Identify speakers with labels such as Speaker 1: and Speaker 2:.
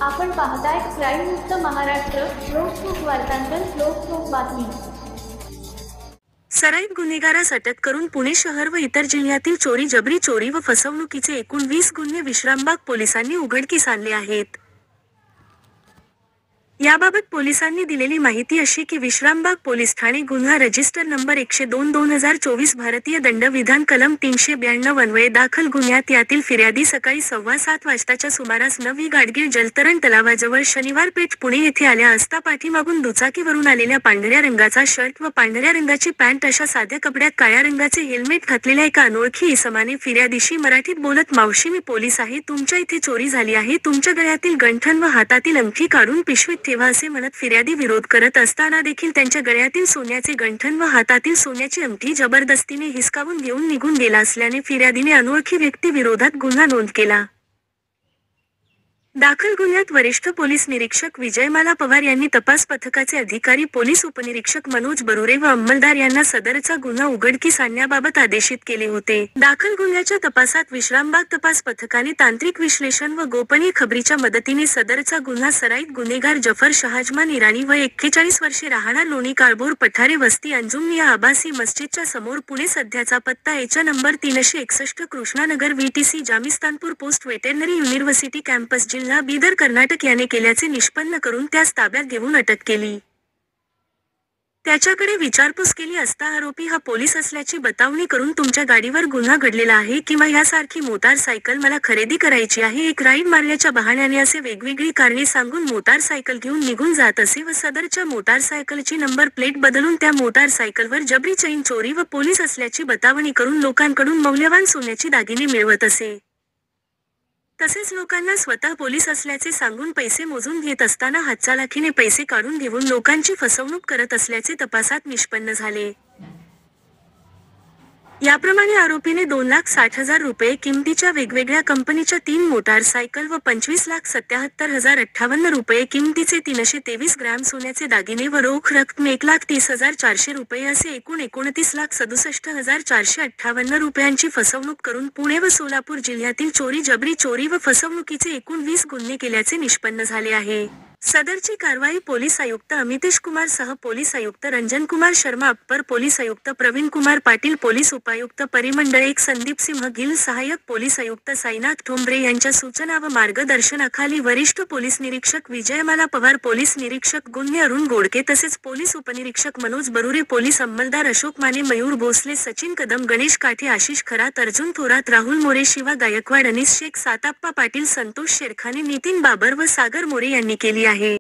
Speaker 1: आपण पाहताय क्राईम मुक्त महाराष्ट्र. लोकसुख वार्तांकन, लोकसुख बातमी.
Speaker 2: सराईत गुन्हेगारास अटक करून पुणे शहर व इतर जिल्ह्यातील चोरी, जबरी चोरी व फसवणुकीचे एकूण 20 गुन्हे विश्रामबाग पोलिसांनी उघडकीस आणले आहेत. याबाबत पोलिसांनी दिलेली माहिती अशी की विश्रामबाग पोलीस ठाणे गुन्हा रजिस्टर नंबर 102/2024 भारतीय दंडविधान कलम 392 अन्वये दाखल गुन्ह्यात यातील फिर्यादी सकाळी 7:15 वाजताच्या सुमारास नवी गाडगीळ जलतरण तलावाजवळ शनिवार पेठ पुणे येथे आल्या असता पाठीमागून दुचाकीवरून आलेल्या पांढऱ्या रंगाचा शर्ट व पांढऱ्या रंगाची पॅन्ट अशा साध्या कपड्यात काळ्या रंगाचे हेल्मेट घातलेल्या एका अनोळखी इसमाने फिर्यादीशी मराठीत बोलत, मावशी मी पोलीस आहे, तुमच्या इथे चोरी झाली आहे, तुमच्या गळ्यातील गंठण व हातातील अंगठी काढून पिशवीत ठेवा असे म्हणत फिर्यादी विरोध करत असताना देखील त्यांच्या गळ्यातील सोन्याचे गंठण व हातातील सोन्याची अंगठी जबरदस्तीने हिसकावून घेऊन निघून गेला असल्याने फिर्यादीने अनोळखी व्यक्ती विरोधात गुन्हा नोंद केला. दाखल गुन्ह्यात वरिष्ठ पोलीस निरीक्षक विजयमाला पवार यांनी तपास पथकाचे अधिकारी पोलीस उपनिरीक्षक मनोज बरुरे व अंमलदार यांना सदरचा गुन्हा उघडकीस आणण्याबाबत आदेशित केले होते. दाखल गुन्ह्याच्या तपासात विश्रामबाग तपास पथकाने तांत्रिक विश्लेषण व गोपनीय खबरीच्या मदतीने सदरचा गुन्हा सराईत गुन्हेगार जफर शहाजमान इराणी वय 41 वर्षे राहणार लोणी काळभोर पठारे वस्ती अंजुमनिया आबासी मस्जिदच्या समोर पुणे सध्याचा पत्ता H number 361 Krishnanagar VTC Jamistanpur post veterinary university campus जिल्हा बिदर कर्नाटक याने केल्याचे निष्पन्न करून त्यास ताब्यात घेऊन अटक केली. त्याच्याकडे विचारपूस केली असता आरोपी हा पोलीस असल्याची बतावणी करून तुमच्या गाडीवर गुन्हा घडलेला आहे किंवा यासारखी मोटारसायकल मला खरेदी करायची आहे एक राईड मारल्याच्या बहाण्याने असे वेगवेगळी कारणे सांगून मोटारसायकल घेऊन निघून जात असे व सदरच्या मोटारसायकलची नंबर प्लेट बदलून त्या मोटारसायकलवर जबरी चैन चोरी व पोलीस असल्याची बतावणी करून लोकांकडून मौल्यवान सोन्याची दागिने मिळवत असे. तसेच लोकांना स्वतः पोलीस असल्याचे सांगून पैसे मोजून घेत असताना हातचलाखीने पैसे काढून घेऊन लोकांची फसवणूक करत असल्याचे तपासात निष्पन्न झाले. याप्रमाणे आरोपीने 2,60,000 रुपये किमतीच्या वेगवेगळ्या कंपनीच्या 3 मोटारसायकल व 25,77,058 रुपये किमतीचे 323 ग्रॅम सोन्याचे दागिने व रोख रक्कम 1,30,400 रुपये असे एकूण 29,67,458 रुपयांची फसवणूक करून पुणे व सोलापूर जिल्ह्यातील चोरी, जबरी चोरी व फसवणुकीचे एकूण 20 गुन्हे केल्याचे निष्पन्न झाले आहे. सदरची कारवाई पोलीस आयुक्त अमितेश कुमार सह पोलीस आयुक्त रंजन कुमार शर्मा, अप्पर पोलीस आयुक्त प्रवीण कुमार पाटील, पोलीस उपायुक्त परिमंडळ 1 संदीप सिंह गिल, सहाय्यक पोलीस आयुक्त साईनाथ ठोंबरे यांच्या सूचना व मार्गदर्शनाखाली वरिष्ठ पोलीस निरीक्षक विजयमाला पवार, पोलीस निरीक्षक गुन्हे अरुण गोडके तसेच पोलीस उपनिरीक्षक मनोज बरुरे, पोलीस अंमलदार अशोक माने, मयूर भोसले, सचिन कदम, गणेश काठे, आशिष खरात, अर्जुन थोरात, राहुल मोरे, शिवा गायकवाड, अनिस शेख, साताप्पा पाटील, संतोष शेरखाने, नितीन बाबर व सागर मोरे यांनी केली आहे.